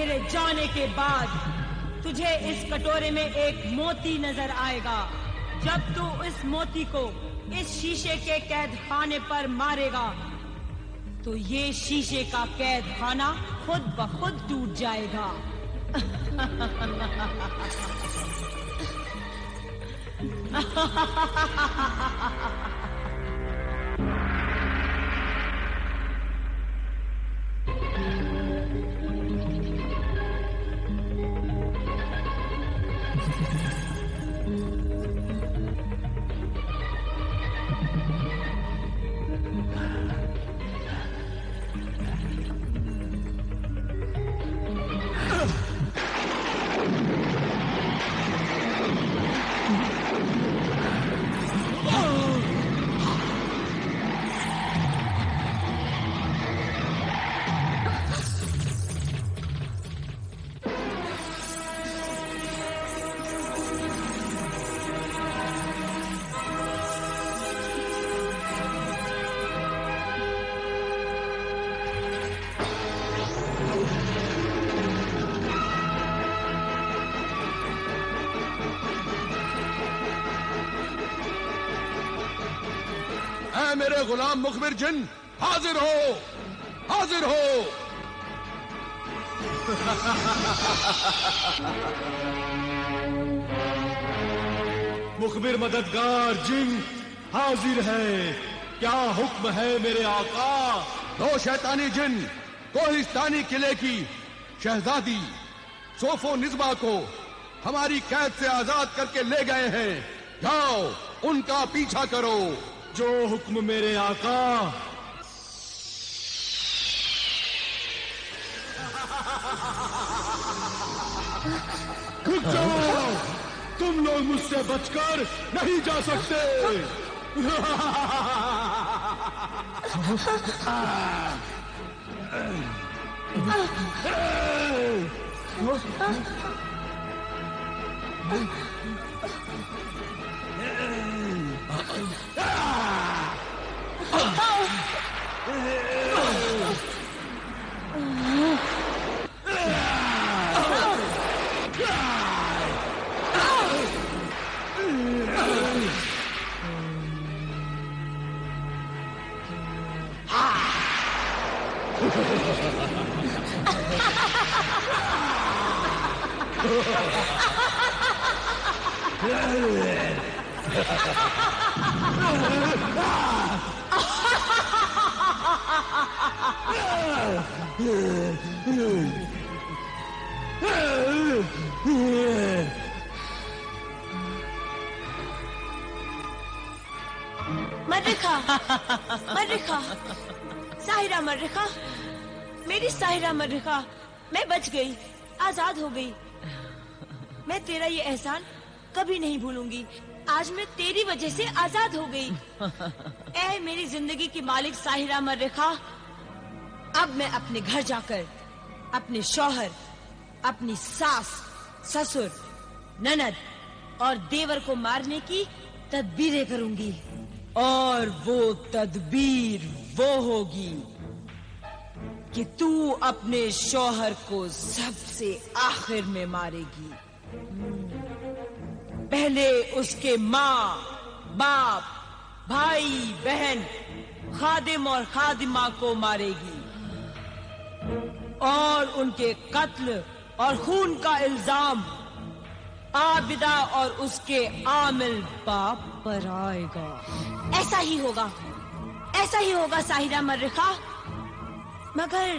मेरे जाने के बाद तुझे इस कटोरे में एक मोती नजर आएगा। जब तू इस मोती को इस शीशे के कैद खाने पर मारेगा तो ये शीशे का कैद खाना खुद ब खुद टूट जाएगा। मेरे गुलाम मुखबिर जिन, हाजिर हो, हाजिर हो। मुखबिर मददगार जिन हाजिर है। क्या हुक्म है मेरे आका? दो शैतानी जिन कोहिस्तानी किले की शहजादी सोफो निस्बा को हमारी कैद से आजाद करके ले गए हैं। जाओ, उनका पीछा करो। जो हुक्म मेरे आका। रुक जाओ, तुम लोग मुझसे बचकर नहीं जा सकते। मर्रिखा, साहिरा मर्रिखा, मेरी साहिरा मर्रिखा, मैं बच गई, आजाद हो गई। मैं तेरा ये एहसान कभी नहीं भूलूंगी। आज मैं तेरी वजह से आजाद हो गई। ऐ मेरी जिंदगी की मालिक साहिरा मर्रिखा, अब मैं अपने घर जाकर अपने शौहर, अपनी सास, ससुर, ननद और देवर को मारने की तदबीरें करूंगी। और वो तदबीर वो होगी कि तू अपने शौहर को सबसे आखिर में मारेगी। पहले उसके माँ, बाप, भाई, बहन, खादिम और खादिमा को मारेगी और उनके कत्ल और खून का इल्जाम आबिदा और उसके आमिल बाप पर आएगा। ऐसा ही होगा, ऐसा ही होगा साहिरा मर्रिखा। मगर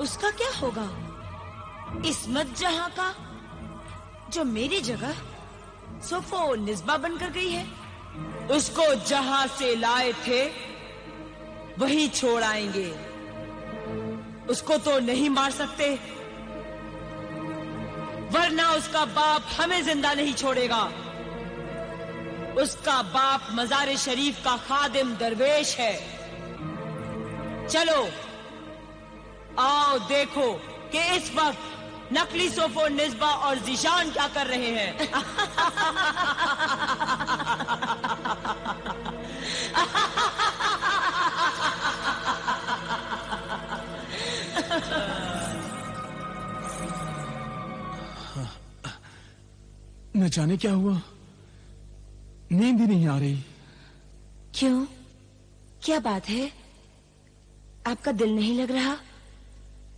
उसका क्या होगा? इस्मत जहां का, जो मेरी जगह सोफो निस्बा बनकर गई है। उसको जहां से लाए थे वही छोड़ आएंगे। उसको तो नहीं मार सकते, वरना उसका बाप हमें जिंदा नहीं छोड़ेगा। उसका बाप मज़ार शरीफ का खादिम दरवेश है। चलो आओ देखो कि इस वक्त नकली सोफो निस्बा और जिशान क्या कर रहे हैं। जाने क्या हुआ, नींद ही नहीं आ रही। क्यों, क्या बात है? आपका दिल नहीं लग रहा?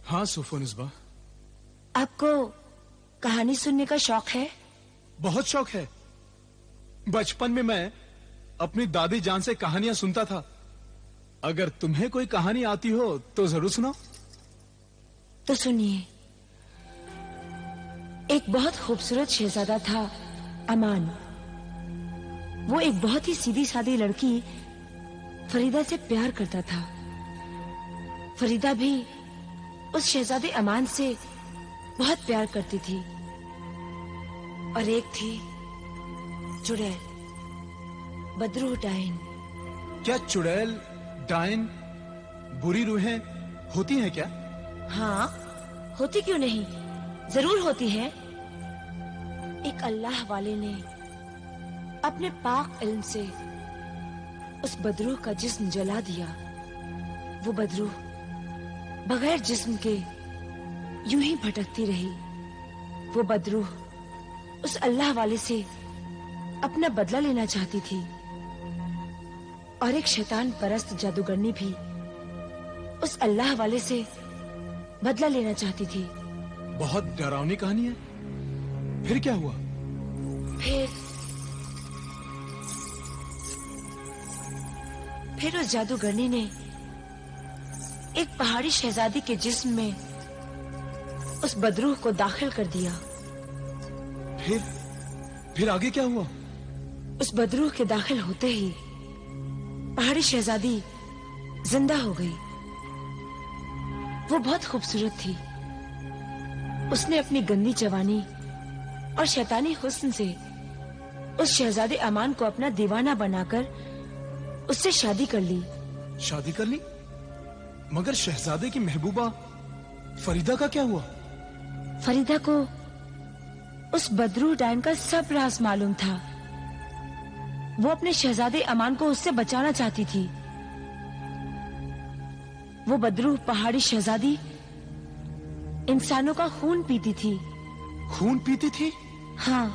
हाँ सोफोनिस्बा। आपको कहानी सुनने का शौक है? बहुत शौक है। बचपन में मैं अपनी दादी जान से कहानियां सुनता था। अगर तुम्हें कोई कहानी आती हो तो जरूर सुनाओ। तो सुनिए। एक बहुत खूबसूरत शहजादा था, अमान। वो एक बहुत ही सीधी सादी लड़की फरीदा से प्यार करता था। फरीदा भी उस शहजादे अमान से बहुत प्यार करती थी। और एक थी चुड़ैल, बदरू डायन। क्या चुड़ैल, डायन, बुरी रूहें होती हैं क्या? हाँ, होती क्यों नहीं, जरूर होती है। एक अल्लाह वाले ने अपने पाक इल्म से उस बदरूह का जिस्म जला दिया। वो बदरूह बगैर जिस्म के यूं ही भटकती रही। वो बदरूह उस अल्लाह वाले से अपना बदला लेना चाहती थी। और एक शैतान परस्त जादूगरनी भी उस अल्लाह वाले से बदला लेना चाहती थी। बहुत डरावनी कहानी है। फिर क्या हुआ? फिर उस जादूगरनी ने एक पहाड़ी शहजादी के जिस्म में उस बदरूह को दाखिल कर दिया। फिर आगे क्या हुआ? उस बदरूह के दाखिल होते ही पहाड़ी शहजादी जिंदा हो गई। वो बहुत खूबसूरत थी। उसने अपनी गंदी जवानी और शैतानी हुस्न से उस शहजादे अमान को अपना दीवाना बनाकर उससे शादी कर ली। शादी कर ली? मगर शहजादे की महबूबा फरीदा का क्या हुआ? फरीदा को उस बदरू डायन का सब राज मालूम था। वो अपने शहजादे अमान को उससे बचाना चाहती थी। वो बदरू पहाड़ी शहजादी इंसानों का खून पीती थी। खून पीती थी? हाँ,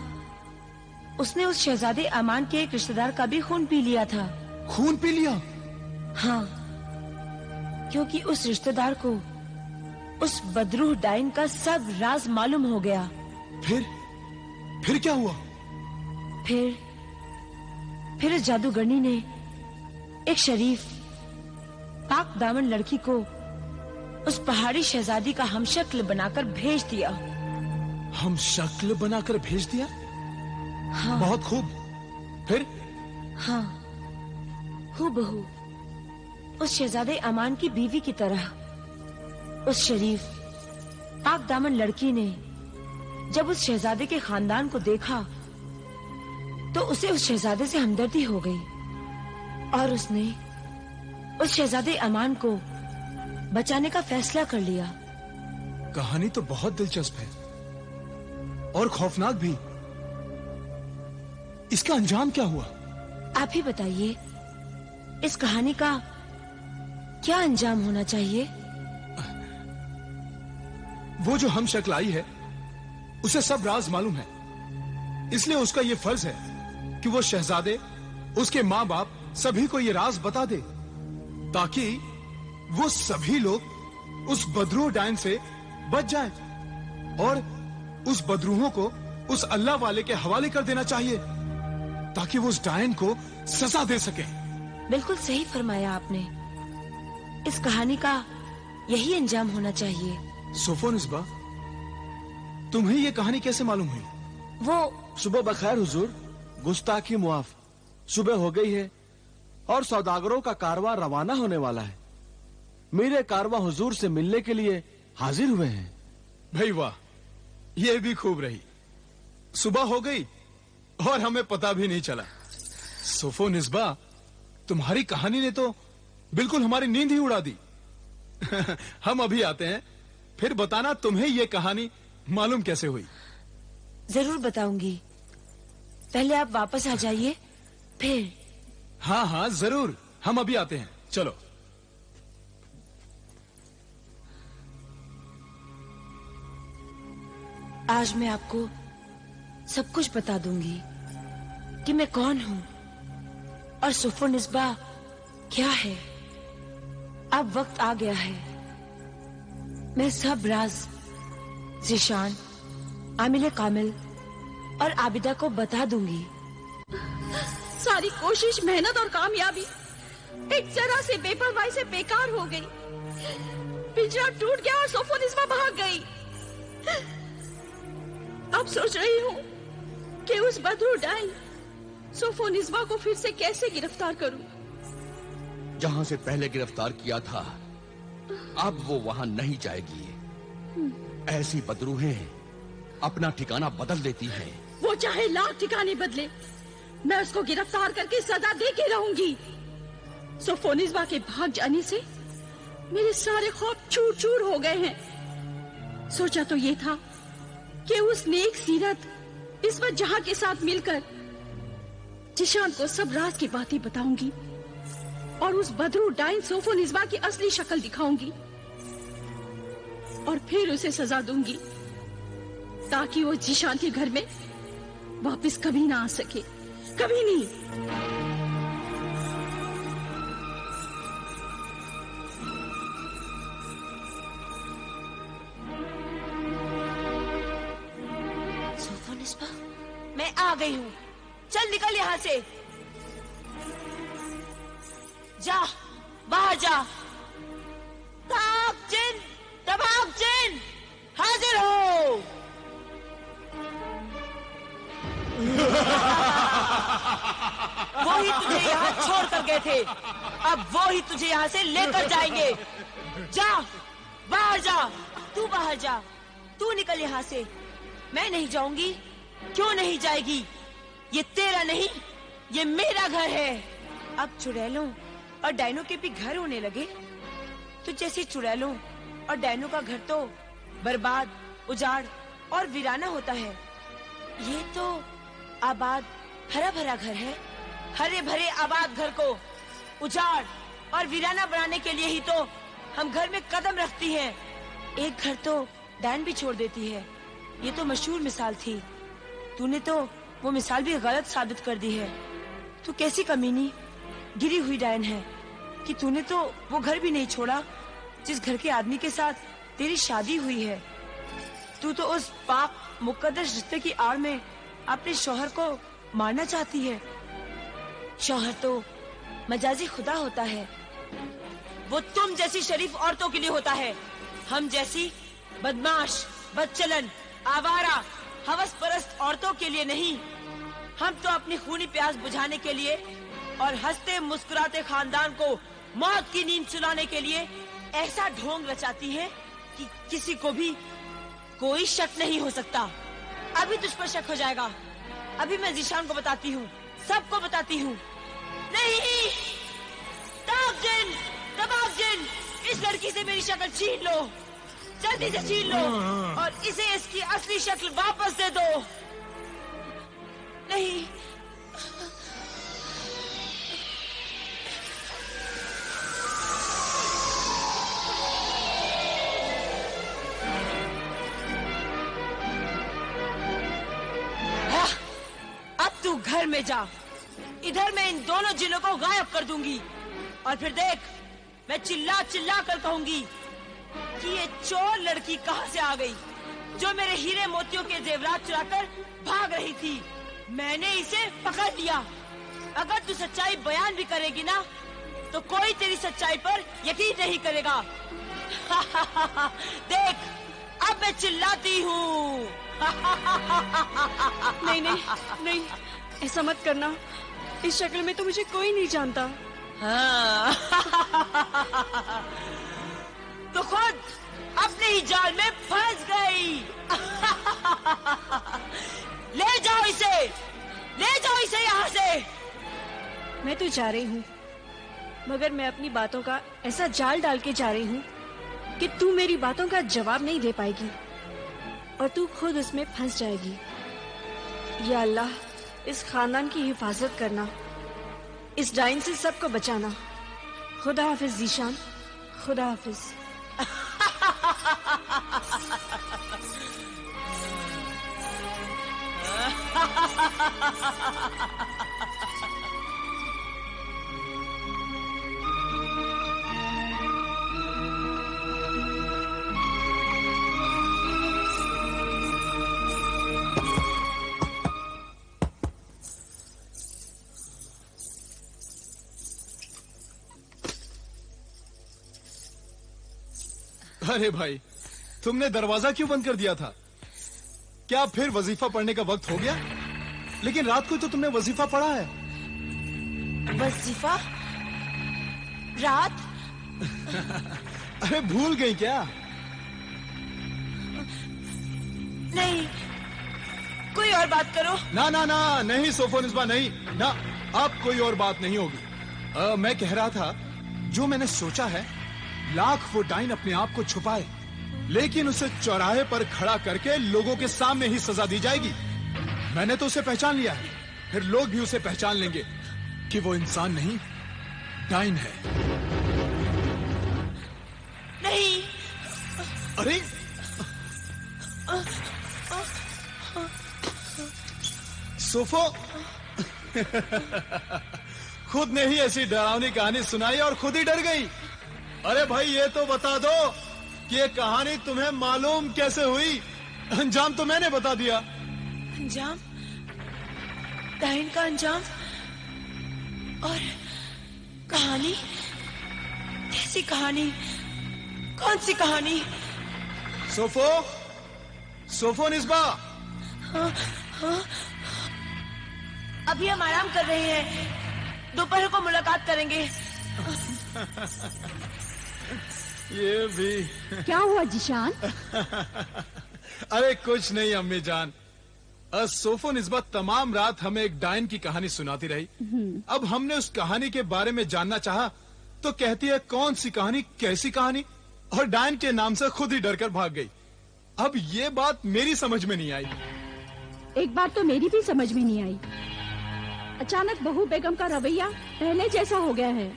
उसने उस शहजादे अमान के एक रिश्तेदार का भी खून पी लिया था। खून पी लिया? हाँ, क्योंकि उस रिश्तेदार को उस बदरूह डायन का सब राज मालूम हो गया। फिर क्या हुआ? फिर उस जादूगरनी ने एक शरीफ पाक दामन लड़की को उस पहाड़ी शहजादी का हमशक्ल बनाकर भेज दिया। हमशक्ल बनाकर भेज दिया? हाँ। बहुत खूब। फिर? हाँ, हूबहू उस शहजादे अमान की बीवी की तरह उस शरीफ पाक दामन लड़की ने जब उस शहजादे के खानदान को देखा तो उसे उस शहजादे से हमदर्दी हो गई और उसने उस शहजादे अमान को बचाने का फैसला कर लिया। कहानी तो बहुत दिलचस्प है और खौफनाक भी। इसका अंजाम क्या हुआ? आप ही बताइए, इस कहानी का क्या अंजाम होना चाहिए? वो जो हमशक्ल आई है उसे सब राज मालूम है, इसलिए उसका ये फर्ज है कि वो शहजादे, उसके माँ बाप सभी को ये राज बता दे ताकि वो सभी लोग उस बदरूह डायन से बच जाएं और उस बदरूहों को उस अल्लाह वाले के हवाले कर देना चाहिए ताकि वो उस डायन को सजा दे सके। बिल्कुल सही फरमाया आपने। इस कहानी का यही अंजाम होना चाहिए। सोफोनिस्बा, तुम्हें ये कहानी कैसे मालूम हुई? वो सुबह बखैर हुजूर, गुस्ताखी मुआफ। सुबह हो गई है और सौदागरों का कारवां रवाना होने वाला है। मेरे कारवां हुजूर से मिलने के लिए हाजिर हुए हैं। भाई वाह, ये भी खूब रही। सुबह हो गई और हमें पता भी नहीं चला। सोफोनिस्बा, तुम्हारी कहानी ने तो बिल्कुल हमारी नींद ही उड़ा दी। हम अभी आते हैं, फिर बताना तुम्हें ये कहानी मालूम कैसे हुई। जरूर बताऊंगी, पहले आप वापस आ जाइए फिर। हाँ हाँ जरूर, हम अभी आते हैं, चलो। आज मैं आपको सब कुछ बता दूंगी कि मैं कौन हूँ और सुफो निस्बा क्या है। अब वक्त आ गया है, मैं सब राज ज़ीशान, आमिल कामिल और आबिदा को बता दूंगी। सारी कोशिश, मेहनत और कामयाबी एक जरा से बेपरवाही से बेकार हो गई। पिंजरा टूट गया और सुफो निस्बा भाग गई। अब सोच रही हूँ कि उस बदरू डाइन सुफो निस्बा को फिर से कैसे गिरफ्तार करूं। जहां से पहले गिरफ्तार किया था, अब वो वहां नहीं जाएगी। ऐसी बदरूहें अपना ठिकाना बदल देती हैं। वो चाहे लाख ठिकाने बदले, मैं उसको गिरफ्तार करके सजा दे के रहूंगी। सुफो निस्बा के भाग जाने से मेरे सारे ख्वाब चूर चूर हो गए हैं। सोचा तो ये था कि उस नेक सीरत इस्मत जहां के साथ मिलकर ज़ीशान को सब राज की बातें बताऊंगी और उस बदरू डाइन सुफो निस्बा की असली शक्ल दिखाऊंगी और फिर उसे सजा दूंगी ताकि वो ज़ीशान के घर में वापस कभी ना आ सके, कभी नहीं। सुफो निस्बा, मैं आ गई हूँ, चल निकल यहाँ से। जा, बाहर जा। ताक जिन, तबाक जिन, हाजिर हो। वो ही तुझे यहाँ छोड़ कर गए थे, अब वो ही तुझे यहाँ से लेकर जाएंगे। जा, बाहर जा, तू बाहर जा, तू निकल यहाँ से। मैं नहीं जाऊंगी। क्यों नहीं जाएगी? ये तेरा नहीं, ये मेरा घर है। अब चुड़ैलों और डायनों के भी घर होने लगे तो जैसे चुड़ैलों और डायनों का घर तो बर्बाद, उजाड़ और वीराना होता है, ये तो आबाद हरा भरा घर है। हरे भरे आबाद घर को उजाड़ और वीराना बनाने के लिए ही तो हम घर में कदम रखती हैं। एक घर तो डायन भी छोड़ देती है। ये तो मशहूर मिसाल थी, तूने तो वो मिसाल भी गलत साबित कर दी है। तू कैसी कमीनी गिरी हुई डायन है कि तूने तो वो घर भी नहीं छोड़ा जिस घर के आदमी के साथ तेरी शादी हुई है। तू तो उस पाक मुकद्दस रिश्ते की आड़ में अपने शौहर को मारना चाहती है। शौहर तो मजाजी खुदा होता है, वो तुम जैसी शरीफ औरतों के लिए होता है, हम जैसी बदमाश, बदचलन, आवारा, हवस परस्त औरतों के लिए नहीं। हम तो अपनी खूनी प्यास बुझाने के लिए और हंसते मुस्कुराते खानदान को मौत की नींद सुलाने के लिए ऐसा ढोंग रचाती है कि किसी को भी कोई शक नहीं हो सकता। अभी तुझ पर शक हो जाएगा। अभी मैं ज़ीशान को बताती हूँ, सबको बताती हूँ। नहीं, ताकजिन, तबाकजिन, इस लड़की से मेरी शक्ल छीन लो, जल्दी से छीन लो और इसे इसकी असली शक्ल वापस दे दो। नहीं, अब तू घर में जा। इधर मैं इन दोनों जिनों को गायब कर दूंगी और फिर देख, मैं चिल्ला चिल्ला कर कहूंगी कि ये चोर लड़की कहाँ से आ गई जो मेरे हीरे मोतियों के जेवरात चुराकर भाग रही थी। मैंने इसे पकड़ लिया। अगर तू सच्चाई बयान भी करेगी ना तो कोई तेरी सच्चाई पर यकीन नहीं करेगा। देख, अब मैं चिल्लाती हूँ। नहीं नहीं नहीं, ऐसा मत करना। इस शक्ल में तो मुझे कोई नहीं जानता। हाँ। तो खुद अपने ही जाल में फंस गई। ले जाओ इसे, ले जाओ इसे यहाँ से। मैं तो जा रही हूँ, मगर मैं अपनी बातों का ऐसा जाल डाल के जा रही हूँ कि तू मेरी बातों का जवाब नहीं दे पाएगी और तू खुद उसमें फंस जाएगी। या अल्लाह, इस खानदान की हिफाजत करना, इस डाइन से सबको बचाना। खुदा हाफिज ज़ीशान, खुदा हाफिज। अरे भाई, तुमने दरवाजा क्यों बंद कर दिया था? क्या फिर वजीफा पढ़ने का वक्त हो गया? लेकिन रात को तो तुमने वजीफा पढ़ा है। वजीफा? रात? अरे भूल गई क्या? नहीं, कोई और बात करो। ना ना ना, नहीं सोफोनिस्बा, नहीं ना, अब कोई और बात नहीं होगी। मैं कह रहा था, जो मैंने सोचा है, लाख वो डाइन अपने आप को छुपाए, लेकिन उसे चौराहे पर खड़ा करके लोगों के सामने ही सजा दी जाएगी। मैंने तो उसे पहचान लिया है, फिर लोग भी उसे पहचान लेंगे कि वो इंसान नहीं, डाइन है। नहीं। अरे सोफो खुद ने ही ऐसी डरावनी कहानी सुनाई और खुद ही डर गई। अरे भाई, ये तो बता दो कि ये कहानी तुम्हें मालूम कैसे हुई? अंजाम तो मैंने बता दिया। अंजाम? डाइन का अंजाम? और कहानी? कैसी कहानी? कौन सी कहानी? सोफोनिस्बा। हाँ, हाँ। अभी हम आराम कर रहे हैं, दोपहर को मुलाकात करेंगे। ये भी क्या हुआ जिशान? अरे कुछ नहीं अम्मी जान, सोफोनिस्बा तमाम रात हमें एक डाइन की कहानी सुनाती रही। अब हमने उस कहानी के बारे में जानना चाहा तो कहती है कौन सी कहानी, कैसी कहानी, और डाइन के नाम से खुद ही डरकर भाग गई। अब ये बात मेरी समझ में नहीं आई। एक बात तो मेरी भी समझ में नहीं आई। अचानक बहू बेगम का रवैया पहले जैसा हो गया है।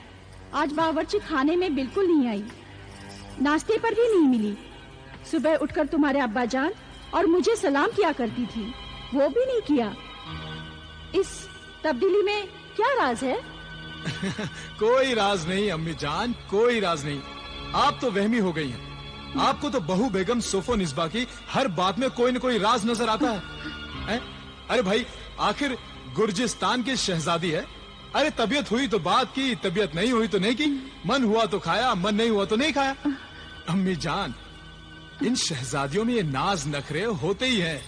आज बावर्ची खाने में बिल्कुल नहीं आई, नाश्ते पर भी नहीं मिली। सुबह उठकर तुम्हारे अब्बा जान और मुझे सलाम किया करती थी, वो भी नहीं किया। इस तब्दीली में क्या राज है? कोई राज नहीं अम्मी जान, कोई राज नहीं। आप तो वहमी हो गई हैं। आपको तो बहू बेगम सोफोनिस्बा की हर बात में कोई न कोई राज नजर आता है? अरे भाई, आखिर गुर्जिस्तान की शहजादी है। अरे तबीयत हुई तो बात की, तबीयत नहीं हुई तो नहीं की, मन हुआ तो खाया, मन नहीं हुआ तो नहीं खाया। अम्मी जान, इन शहजादियों में ये नाज नखरे होते ही हैं।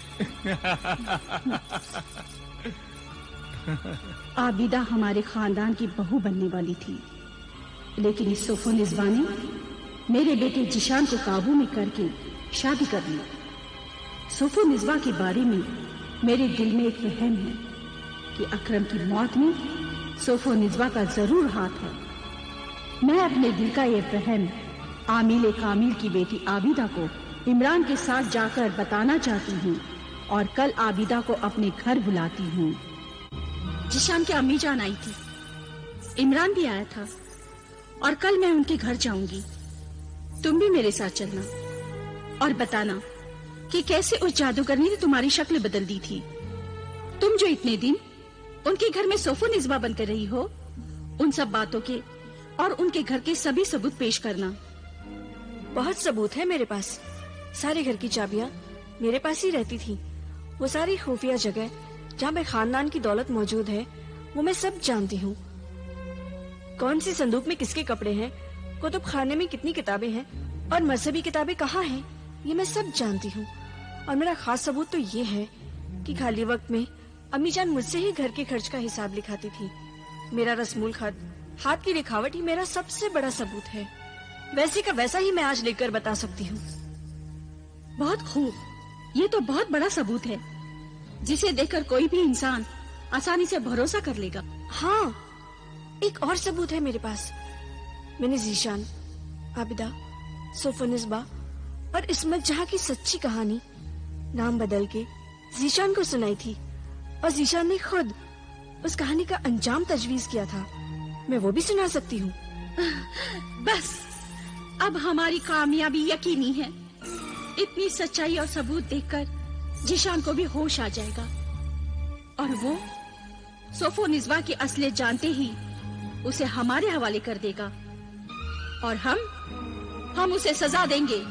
आबिदा हमारे खानदान की बहू बनने वाली थी, लेकिन इस सोफोनिस्बा ने मेरे बेटे जिशान को काबू में करके शादी कर ली। सोफोनिस्बा के बारे में मेरे दिल में एक वहम है कि अकरम की मौत में सोफोनिस्बा का जरूर हाथ है। मैं अपने दिल का ये वहम आमिल कामिल की बेटी आबिदा को इमरान के साथ जाकर बताना चाहती हूँ और कल आबिदा को अपने घर बुलाती हूँ। जिशान की अम्मी जान आई थी, इमरान भी आया था और कल मैं उनके घर जाऊंगी। तुम भी मेरे साथ चलना और बताना कि कैसे उस जादूगरनी ने तुम्हारी शक्ल बदल दी थी। तुम जो इतने दिन उनके घर में सोफोनिस्बा बनकर रही हो, उन सब बातों के और उनके घर के सभी सबूत पेश करना। बहुत सबूत है मेरे पास। सारे घर की चाबियां मेरे पास ही रहती थी। वो सारी खुफिया जगह जहाँ पे खानदान की दौलत मौजूद है, वो मैं सब जानती हूँ। कौन सी संदूक में किसके कपड़े हैं, कुतुब खाने में कितनी किताबें हैं और मजहबी किताबें कहाँ हैं, ये मैं सब जानती हूँ। और मेरा खास सबूत तो ये है कि खाली वक्त में अम्मी जान मुझसे ही घर के खर्च का हिसाब लिखाती थी। मेरा रस्मूल खत, हाथ की लिखावट ही मेरा सबसे बड़ा सबूत है। वैसे का वैसा ही मैं आज लेकर बता सकती हूँ। बहुत खूब, ये तो बहुत बड़ा सबूत है जिसे देखकर कोई भी इंसान आसानी से भरोसा कर लेगा। हाँ, एक और सबूत है मेरे पास। मैंने जीशान, आबिदा, सोफोनिस्बा और इस्मत जहाँ की सच्ची कहानी नाम बदल के जीशान को सुनाई थी और जीशान ने खुद उस कहानी का अंजाम तजवीज किया था। मैं वो भी सुना सकती हूँ। बस अब हमारी कामयाबी यकीनी है। इतनी सच्चाई और सबूत देखकर जिशान को भी होश आ जाएगा। और वो सोफोनिज़्वा की असलियत जानते ही उसे हमारे हवाले कर देगा और हम उसे सजा देंगे।